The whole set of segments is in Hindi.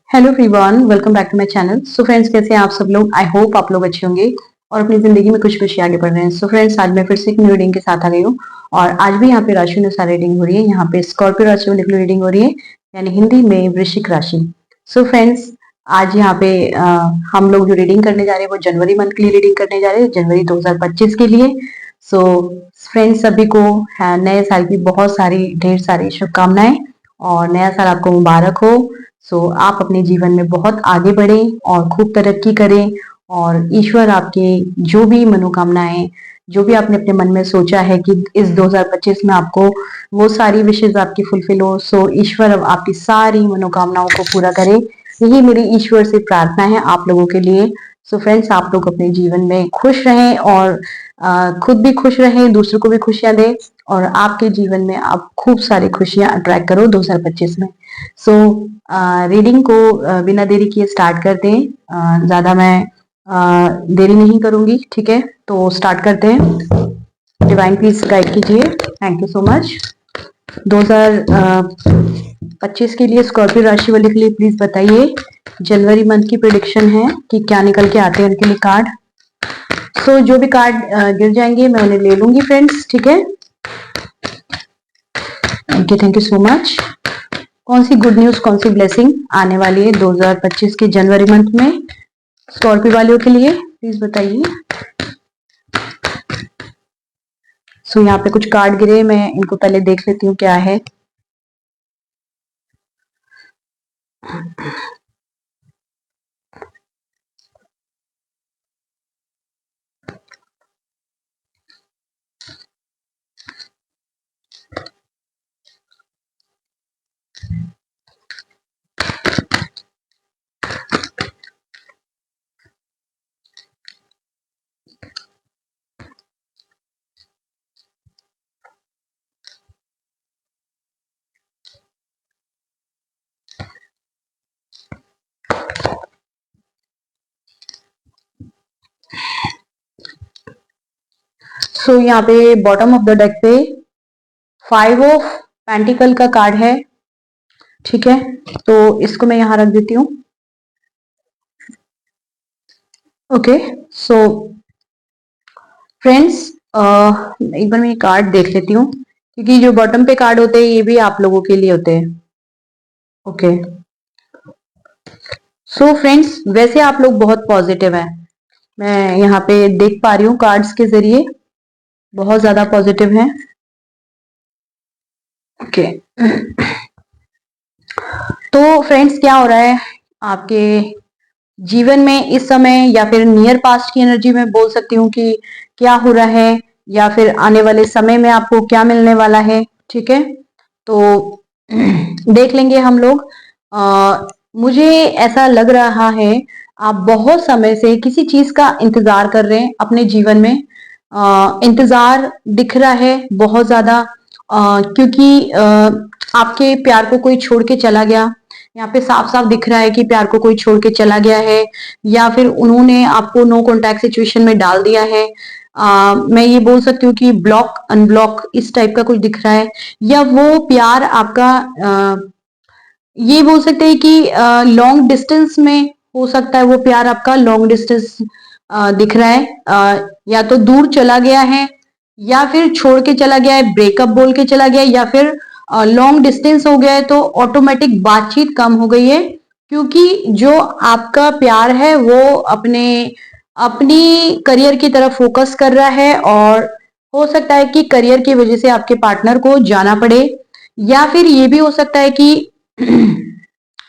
Hello everyone, welcome back to my channel. So friends, कैसे हैं आप सब लोग? आई होप आप लोग अच्छे होंगे और अपनी जिंदगी में खुश खुशी आगे बढ़ रहे हैं। सो फ्रेंड्स, आज मैं फिर से एक न्यू रीडिंग के साथ आ गई हूँ और आज भी यहाँ पे राशि अनुसार रीडिंग हो रही है। यहाँ पे स्कॉर्पियो राशि वाली रीडिंग हो रही है, यानी हिंदी में वृश्चिक राशि। सो फ्रेंड्स, आज यहाँ पे हम लोग जो रीडिंग करने जा रहे हैं वो जनवरी मंथ के लिए रीडिंग करने जा रहे हैं, जनवरी 2025 के लिए। सो फ्रेंड्स, सभी को नए साल की बहुत सारी ढेर सारी शुभकामनाएं और नया साल आपको मुबारक हो। आप अपने जीवन में बहुत आगे बढ़ें और खूब तरक्की करें और ईश्वर आपके जो भी मनोकामनाएं, जो भी आपने अपने मन में सोचा है कि इस 2025 में आपको वो सारी विशेष आपकी फुलफिल हो, सो ईश्वर अब आपकी सारी मनोकामनाओं को पूरा करे। यही मेरी ईश्वर से प्रार्थना है आप लोगों के लिए। सो फ्रेंड्स, आप लोग अपने जीवन में खुश रहें और खुद भी खुश रहें, दूसरों को भी खुशियां दें और आपके जीवन में आप खूब सारी खुशियां अट्रैक्ट करो 2025 में। सो रीडिंग को बिना देरी किए स्टार्ट करते हैं। ज्यादा मैं देरी नहीं करूंगी, ठीक है? तो स्टार्ट करते हैं। डिवाइन प्लीज गाइड कीजिए। Thank you so much. 2025 के लिए स्कॉर्पियो राशि वाले के लिए प्लीज बताइए, जनवरी मंथ की प्रिडिक्शन है कि क्या निकल के आते हैं उनके लिए कार्ड। सो जो भी कार्ड गिर जाएंगे मैं उन्हें ले लूंगी फ्रेंड्स, ठीक है? Okay, thank you so much. कौन सी गुड न्यूज, कौन सी ब्लेसिंग आने वाली है 2025 के जनवरी मंथ में स्कॉर्पियो वालों के लिए, प्लीज बताइए। यहाँ पे कुछ कार्ड गिरे, मैं इनको पहले देख लेती हूँ क्या है। यहाँ पे बॉटम ऑफ द डेक पे 5 ऑफ पेंटिकल का कार्ड है, ठीक है? तो इसको मैं यहां रख देती हूँ। ओके, सो फ्रेंड्स, एक बार मैं ये कार्ड देख लेती हूँ क्योंकि जो बॉटम पे कार्ड होते हैं ये भी आप लोगों के लिए होते हैं। ओके, सो फ्रेंड्स, वैसे आप लोग बहुत पॉजिटिव हैं, मैं यहाँ पे देख पा रही हूँ कार्ड्स के जरिए, बहुत ज्यादा पॉजिटिव हैं। ओके, तो फ्रेंड्स, क्या हो रहा है आपके जीवन में इस समय या फिर नियर पास्ट की एनर्जी में बोल सकती हूँ कि क्या हो रहा है या फिर आने वाले समय में आपको क्या मिलने वाला है, ठीक है? तो देख लेंगे हम लोग। मुझे ऐसा लग रहा है आप बहुत समय से किसी चीज का इंतजार कर रहे हैं अपने जीवन में। इंतजार दिख रहा है बहुत ज्यादा, क्योंकि आपके प्यार को कोई छोड़ के चला गया। यहाँ पे साफ साफ दिख रहा है कि प्यार को कोई छोड़ के चला गया है या फिर उन्होंने आपको नो कॉन्टैक्ट सिचुएशन में डाल दिया है। मैं ये बोल सकती हूँ कि ब्लॉक अनब्लॉक इस टाइप का कुछ दिख रहा है, या वो प्यार आपका ये बोल सकते हैं कि लॉन्ग डिस्टेंस में हो सकता है। वो प्यार आपका लॉन्ग डिस्टेंस दिख रहा है, या तो दूर चला गया है या फिर छोड़ के चला गया है, ब्रेकअप बोल के चला गया है, या फिर लॉन्ग डिस्टेंस हो गया है तो ऑटोमेटिक बातचीत कम हो गई है, क्योंकि जो आपका प्यार है वो अपनी करियर की तरफ फोकस कर रहा है और हो सकता है कि करियर की वजह से आपके पार्टनर को जाना पड़े, या फिर ये भी हो सकता है कि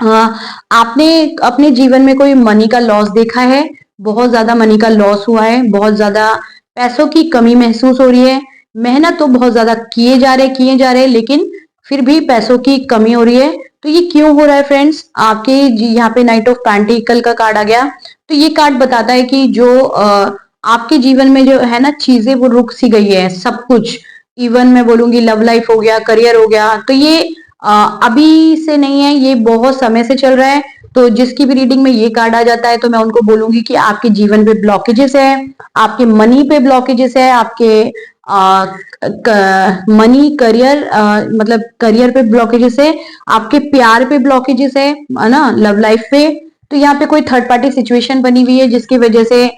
आपने अपने जीवन में कोई मनी का लॉस देखा है, बहुत ज्यादा मनी का लॉस हुआ है, बहुत ज्यादा पैसों की कमी महसूस हो रही है। मेहनत तो बहुत ज्यादा किए जा रहे लेकिन फिर भी पैसों की कमी हो रही है। तो ये क्यों हो रहा है फ्रेंड्स? आपके यहाँ पे नाइट ऑफ पेंटिकल का कार्ड आ गया, तो ये कार्ड बताता है कि जो आपके जीवन में जो है ना चीजें वो रुक सी गई है, सब कुछ। इवन मैं बोलूंगी लव लाइफ हो गया, करियर हो गया, तो ये अभी से नहीं है, ये बहुत समय से चल रहा है। तो जिसकी भी रीडिंग में ये कार्ड आ जाता है तो मैं उनको बोलूंगी कि आपके जीवन पे ब्लॉकेजेस है, आपके मनी पे ब्लॉकेजेस है, आपके मनी करियर, मतलब करियर पे ब्लॉकेजेस है, आपके प्यार पे ब्लॉकेजेस है ना, लव लाइफ पे। तो यहाँ पे कोई थर्ड पार्टी सिचुएशन बनी हुई है जिसकी वजह से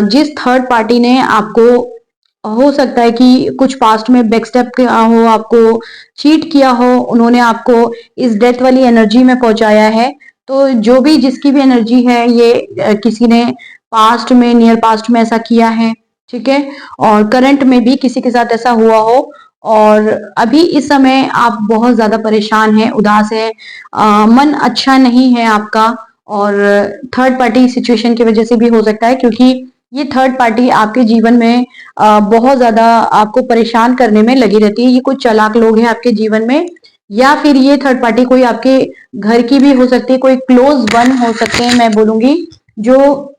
जिस थर्ड पार्टी ने आपको, हो सकता है कि कुछ पास्ट में बैकस्टेप किया हो, आपको चीट किया हो, उन्होंने आपको इस डेथ वाली एनर्जी में पहुंचाया है। तो जो भी जिसकी भी एनर्जी है, ये किसी ने पास्ट में, नियर पास्ट में ऐसा किया है, ठीक है, और करंट में भी किसी के साथ ऐसा हुआ हो, और अभी इस समय आप बहुत ज्यादा परेशान हैं, उदास है, मन अच्छा नहीं है आपका, और थर्ड पार्टी सिचुएशन की वजह से भी हो सकता है, क्योंकि ये थर्ड पार्टी आपके जीवन में बहुत ज्यादा आपको परेशान करने में लगी रहती है। ये कुछ चालाक लोग हैं आपके जीवन में, या फिर ये थर्ड पार्टी कोई आपके घर की भी हो सकती है, कोई क्लोज वन हो सकते हैं, मैं बोलूंगी, जो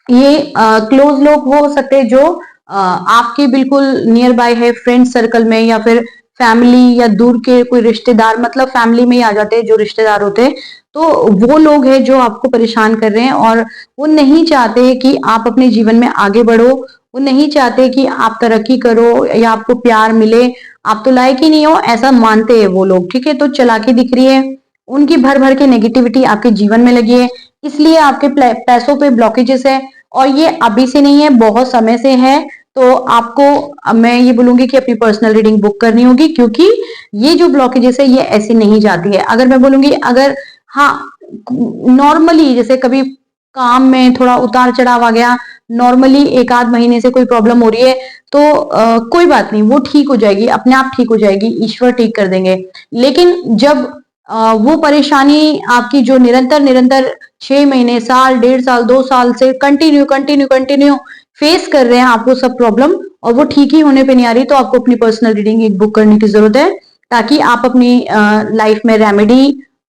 ये क्लोज लोग हो सकते हैं, जो आपके बिल्कुल नियर बाय है, फ्रेंड सर्कल में, या फिर फैमिली, या दूर के कोई रिश्तेदार, मतलब फैमिली में ही आ जाते हैं जो रिश्तेदार होते हैं। तो वो लोग हैं जो आपको परेशान कर रहे हैं, और वो नहीं चाहते कि आप अपने जीवन में आगे बढ़ो, वो नहीं चाहते कि आप तरक्की करो या आपको प्यार मिले, आप तो लायक ही नहीं हो, ऐसा मानते हैं वो लोग, ठीक है। तो चालाकी दिख रही है, उनकी भर भर के नेगेटिविटी आपके जीवन में लगी है, इसलिए आपके पैसों पे ब्लॉकेजेस है, और ये अभी से नहीं है, बहुत समय से है। तो आपको मैं ये बोलूंगी कि अपनी पर्सनल रीडिंग बुक करनी होगी, क्योंकि ये जो ब्लॉकेजेस है ये ऐसी नहीं जाती है। अगर मैं बोलूंगी, अगर हाँ, नॉर्मली जैसे कभी काम में थोड़ा उतार चढ़ाव आ गया, नॉर्मली एक आध महीने से कोई प्रॉब्लम हो रही है, तो कोई बात नहीं, वो ठीक हो जाएगी, अपने आप ठीक हो जाएगी, ईश्वर ठीक कर देंगे। लेकिन जब वो परेशानी आपकी जो निरंतर निरंतर 6 महीने, साल, 1.5 साल, 2 साल से कंटिन्यू कंटिन्यू कंटिन्यू फेस कर रहे हैं आपको सब प्रॉब्लम, और वो ठीक ही होने पे नहीं आ रही, तो आपको अपनी पर्सनल रीडिंग एक बुक करने की जरूरत है, ताकि आप अपनी लाइफ में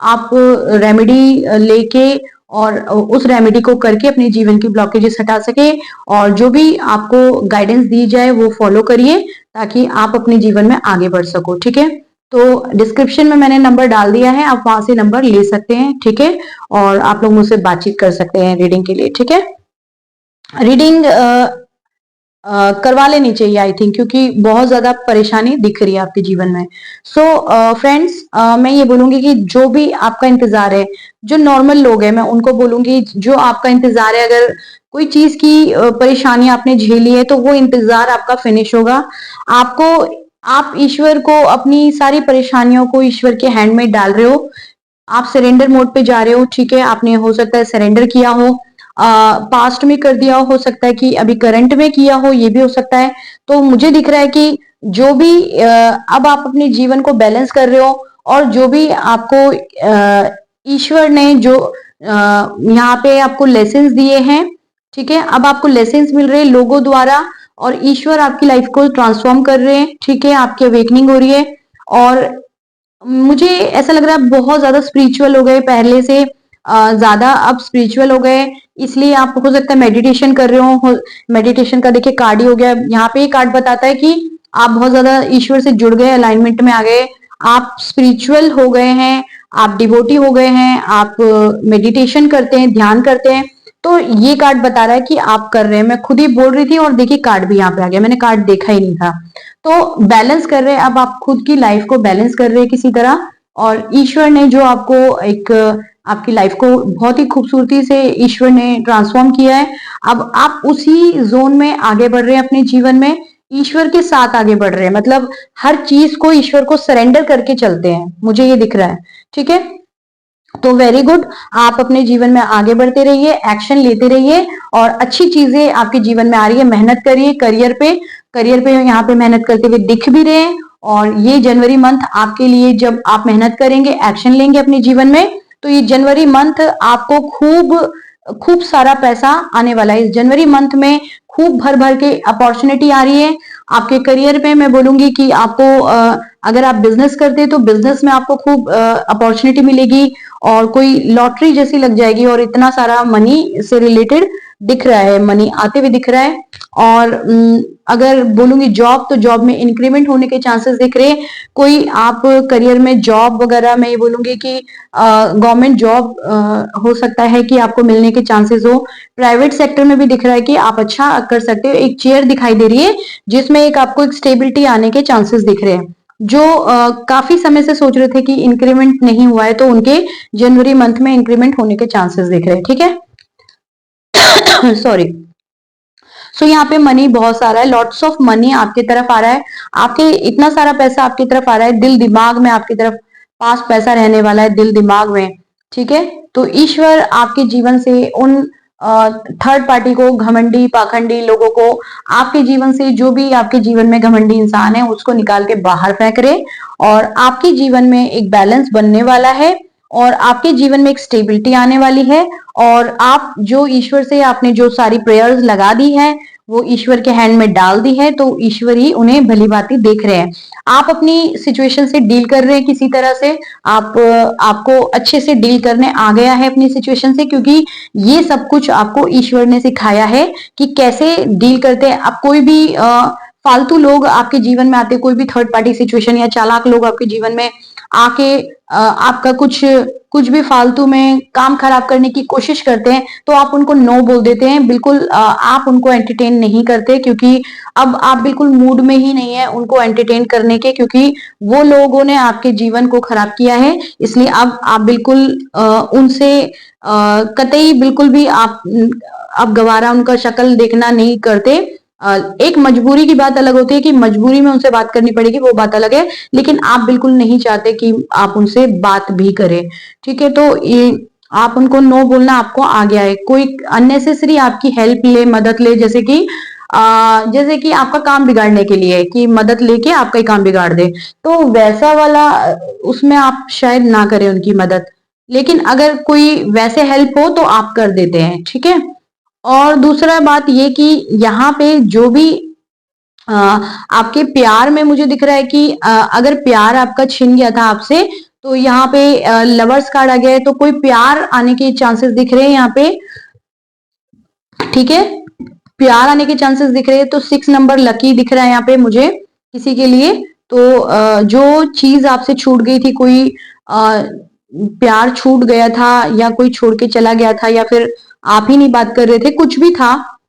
आप रेमेडी लेके, और उस रेमेडी को करके अपने जीवन की ब्लॉकेजेस हटा सके, और जो भी आपको गाइडेंस दी जाए वो फॉलो करिए, ताकि आप अपने जीवन में आगे बढ़ सको, ठीक है। तो डिस्क्रिप्शन में मैंने नंबर डाल दिया है, आप वहां से नंबर ले सकते हैं, ठीक है, और आप लोग मुझसे बातचीत कर सकते हैं रीडिंग के लिए, ठीक है। रीडिंग करवा लेनी चाहिए आई थिंक, क्योंकि बहुत ज्यादा परेशानी दिख रही है आपके जीवन में। सो फ्रेंड्स, मैं ये बोलूंगी कि जो भी आपका इंतजार है, जो नॉर्मल लोग हैं, मैं उनको बोलूंगी, जो आपका इंतजार है, अगर कोई चीज की परेशानी आपने झेली है, तो वो इंतजार आपका फिनिश होगा। आपको, आप ईश्वर को, अपनी सारी परेशानियों को ईश्वर के हैंड में डाल रहे हो, आप सरेंडर मोड पे जा रहे हो, ठीक है। आपने हो सकता है सरेंडर किया हो, पास्ट में कर दिया हो सकता है कि अभी करंट में किया हो, ये भी हो सकता है। तो मुझे दिख रहा है कि जो भी अब आप अपने जीवन को बैलेंस कर रहे हो, और जो भी आपको ईश्वर ने जो यहाँ पे आपको लेसन्स दिए हैं, ठीक है, अब आपको लेसन्स मिल रहे हैं लोगों द्वारा, और ईश्वर आपकी लाइफ को ट्रांसफॉर्म कर रहे हैं, ठीक है, आपकी अवेकनिंग हो रही है। और मुझे ऐसा लग रहा है बहुत ज्यादा स्पिरिचुअल हो गए पहले से, ज्यादा अब स्पिरिचुअल हो गए, इसलिए आप हो सकता है मेडिटेशन कर रहे हो। मेडिटेशन का देखिए कार्ड ही हो गया, यहाँ पे कार्ड बताता है कि आप बहुत ज्यादा ईश्वर से जुड़ गए, अलाइनमेंट में आ गए, आप स्पिरिचुअल हो गए हैं, आप डिवोटी हो गए हैं, आप मेडिटेशन करते हैं, ध्यान करते हैं। तो ये कार्ड बता रहा है कि आप कर रहे हैं, मैं खुद ही बोल रही थी, और देखिए कार्ड भी यहाँ पे आ गया, मैंने कार्ड देखा ही नहीं था। तो बैलेंस कर रहे हैं, अब आप खुद की लाइफ को बैलेंस कर रहे हैं किसी तरह, और ईश्वर ने जो आपको एक, आपकी लाइफ को बहुत ही खूबसूरती से ईश्वर ने ट्रांसफॉर्म किया है। अब आप उसी जोन में आगे बढ़ रहे हैं अपने जीवन में, ईश्वर के साथ आगे बढ़ रहे हैं, मतलब हर चीज को ईश्वर को सरेंडर करके चलते हैं, मुझे ये दिख रहा है, ठीक है। तो वेरी गुड, आप अपने जीवन में आगे बढ़ते रहिए, एक्शन लेते रहिए, और अच्छी चीजें आपके जीवन में आ रही है, मेहनत करिए करियर पे यहाँ पे मेहनत करते हुए दिख भी रहे हैं। और ये जनवरी मंथ आपके लिए, जब आप मेहनत करेंगे, एक्शन लेंगे अपने जीवन में, तो ये जनवरी मंथ आपको खूब खूब सारा पैसा आने वाला है। इस जनवरी मंथ में खूब भर भर के अपॉर्चुनिटी आ रही है आपके करियर में। मैं बोलूंगी कि आपको अगर आप बिजनेस करते हैं तो बिजनेस में आपको खूब अपॉर्चुनिटी मिलेगी, और कोई लॉटरी जैसी लग जाएगी, और इतना सारा मनी से रिलेटेड दिख रहा है, मनी आते हुए दिख रहा है। और अगर बोलूंगी जॉब, तो जॉब में इंक्रीमेंट होने के चांसेस दिख रहे हैं। कोई आप करियर में जॉब वगैरह में ये बोलूंगी कि गवर्नमेंट जॉब हो सकता है कि आपको मिलने के चांसेस हो। प्राइवेट सेक्टर में भी दिख रहा है कि आप अच्छा कर सकते हो। एक चेयर दिखाई दे रही है जिसमें एक आपको एक स्टेबिलिटी आने के चांसेस दिख रहे हैं। जो काफी समय से सोच रहे थे कि इंक्रीमेंट नहीं हुआ है, तो उनके जनवरी मंथ में इंक्रीमेंट होने के चांसेस दिख रहे हैं। ठीक है सॉरी। सो यहाँ पे मनी बहुत सारा है, लॉट्स ऑफ मनी आपकी तरफ आ रहा है। आपके इतना सारा पैसा आपकी तरफ आ रहा है, दिल दिमाग में आपकी तरफ पास पैसा रहने वाला है, दिल दिमाग में। ठीक है, तो ईश्वर आपके जीवन से उन थर्ड पार्टी को, घमंडी पाखंडी लोगों को, आपके जीवन से जो भी आपके जीवन में घमंडी इंसान है उसको निकाल के बाहर फेंक रहे। और आपके जीवन में एक बैलेंस बनने वाला है और आपके जीवन में एक स्टेबिलिटी आने वाली है। और आप जो ईश्वर से आपने जो सारी प्रेयर्स लगा दी है वो ईश्वर के हैंड में डाल दी है, तो ईश्वर ही उन्हें भली भांति देख रहे हैं। आप अपनी सिचुएशन से डील कर रहे हैं किसी तरह से, आपको अच्छे से डील करने आ गया है अपनी सिचुएशन से, क्योंकि ये सब कुछ आपको ईश्वर ने सिखाया है कि कैसे डील करते हैं। आप कोई भी फालतू लोग आपके जीवन में आते, कोई भी थर्ड पार्टी सिचुएशन या चालाक लोग आपके जीवन में आके आपका कुछ भी फालतू में काम खराब करने की कोशिश करते हैं, तो आप उनको नो बोल देते हैं। बिल्कुल आप उनको एंटरटेन नहीं करते, क्योंकि अब आप बिल्कुल मूड में ही नहीं है उनको एंटरटेन करने के, क्योंकि वो लोगों ने आपके जीवन को खराब किया है। इसलिए अब आप बिल्कुल उनसे कतई बिल्कुल भी आप गवारा उनका शक्ल देखना नहीं करते। एक मजबूरी की बात अलग होती है कि मजबूरी में उनसे बात करनी पड़ेगी, वो बात अलग है, लेकिन आप बिल्कुल नहीं चाहते कि आप उनसे बात भी करें। ठीक है, तो ये आप उनको नो बोलना आपको आ गया है। कोई अननेसेसरी आपकी हेल्प ले, मदद ले, जैसे कि आपका काम बिगाड़ने के लिए कि मदद लेके आपका ही काम बिगाड़ दे, तो वैसा वाला उसमें आप शायद ना करें उनकी मदद। लेकिन अगर कोई वैसे हेल्प हो तो आप कर देते हैं। ठीक है, और दूसरा बात ये कि यहाँ पे जो भी आपके प्यार में मुझे दिख रहा है कि अगर प्यार आपका छिन गया था आपसे, तो यहाँ पे लवर्स कार्ड आ गया है, तो कोई प्यार आने के चांसेस दिख रहे हैं यहाँ पे। ठीक है, प्यार आने के चांसेस दिख रहे हैं। तो 6 नंबर लकी दिख रहा है यहाँ पे मुझे किसी के लिए। तो जो चीज आपसे छूट गई थी, कोई प्यार छूट गया था या कोई छोड़ के चला गया था या फिर आप ही नहीं बात कर रहे थे, कुछ भी था,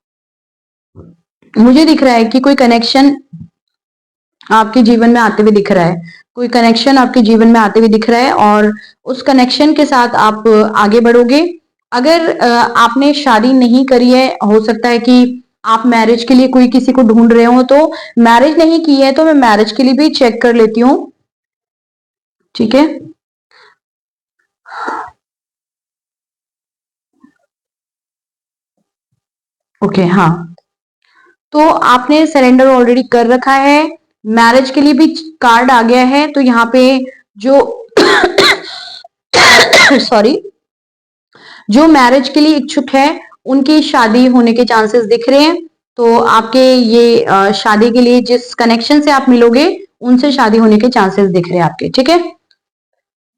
मुझे दिख रहा है कि कोई कनेक्शन आपके जीवन में आते हुए दिख रहा है। कोई कनेक्शन आपके जीवन में आते हुए दिख रहा है और उस कनेक्शन के साथ आप आगे बढ़ोगे। अगर आपने शादी नहीं करी है, हो सकता है कि आप मैरिज के लिए कोई किसी को ढूंढ रहे हो, तो मैरिज नहीं की है तो मैं मैरिज के लिए भी चेक कर लेती हूँ। ठीक है, ओके, हाँ, तो आपने सरेंडर ऑलरेडी कर रखा है। मैरिज के लिए भी कार्ड आ गया है, तो यहाँ पे जो सॉरी, जो मैरिज के लिए इच्छुक है उनकी शादी होने के चांसेस दिख रहे हैं। तो आपके ये शादी के लिए जिस कनेक्शन से आप मिलोगे उनसे शादी होने के चांसेस दिख रहे हैं आपके। ठीक है,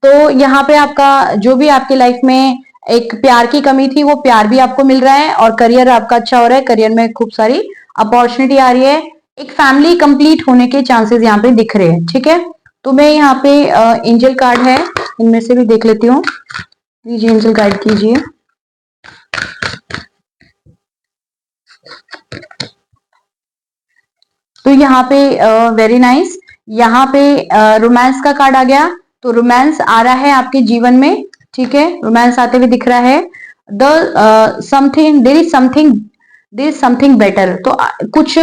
तो यहाँ पे आपका जो भी आपकी लाइफ में एक प्यार की कमी थी, वो प्यार भी आपको मिल रहा है और करियर आपका अच्छा हो रहा है। करियर में खूब सारी अपॉर्चुनिटी आ रही है। एक फैमिली कंप्लीट होने के चांसेस यहाँ पे दिख रहे हैं। ठीक है, तो मैं यहाँ पे एंजल कार्ड है, इनमें से भी देख लेती हूँ। प्लीज एंजल गाइड कीजिए। तो यहाँ पे वेरी नाइस, यहाँ पे रोमांस का कार्ड आ गया। तो रोमांस आ रहा है आपके जीवन में। ठीक है, रोमांस आते हुए दिख रहा है। The something, there is something better. तो कुछ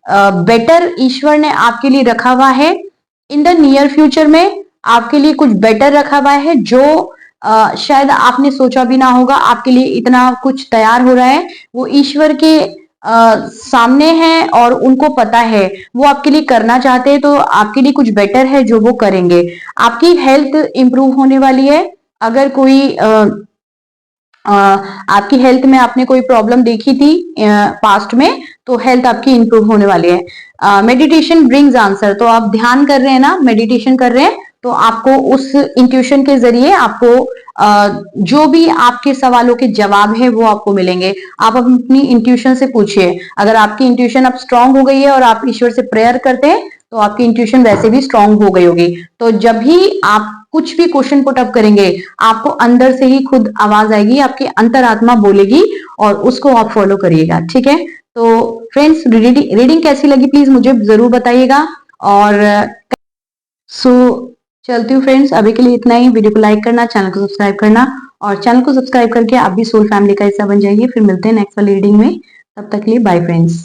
बेटर ईश्वर ने आपके लिए रखा हुआ है। इन द नियर फ्यूचर में आपके लिए कुछ बेटर रखा हुआ है, जो शायद आपने सोचा भी ना होगा। आपके लिए इतना कुछ तैयार हो रहा है, वो ईश्वर के सामने है और उनको पता है वो आपके लिए करना चाहते हैं, तो आपके लिए कुछ बेटर है जो वो करेंगे। आपकी हेल्थ इंप्रूव होने वाली है। अगर कोई आपकी हेल्थ में आपने कोई प्रॉब्लम देखी थी पास्ट में, तो हेल्थ आपकी इंप्रूव होने वाली है। मेडिटेशन ब्रिंग्स आंसर, तो आप ध्यान कर रहे हैं ना, मेडिटेशन कर रहे हैं तो आपको उस इंट्यूशन के जरिए आपको जो भी आपके सवालों के जवाब है वो आपको मिलेंगे। आप अपनी इंट्यूशन से पूछिए। अगर आपकी इंट्यूशन अब स्ट्रांग हो गई है और आप ईश्वर से प्रेयर करते हैं तो आपकी इंट्यूशन वैसे भी स्ट्रांग हो गई होगी। तो जब भी आप कुछ भी क्वेश्चन पुट अप करेंगे, आपको अंदर से ही खुद आवाज आएगी, आपकी अंतरात्मा बोलेगी और उसको आप फॉलो करिएगा। ठीक है, तो फ्रेंड्स रीडिंग कैसी लगी प्लीज मुझे जरूर बताइएगा। और सो चलती हूँ फ्रेंड्स, अभी के लिए इतना ही। वीडियो को लाइक करना, चैनल को सब्सक्राइब करना, और चैनल को सब्सक्राइब करके आप भी सोल फैमिली का हिस्सा बन जाइए। फिर मिलते हैं नेक्स्ट वाली रीडिंग में, तब तक के लिए बाय फ्रेंड्स।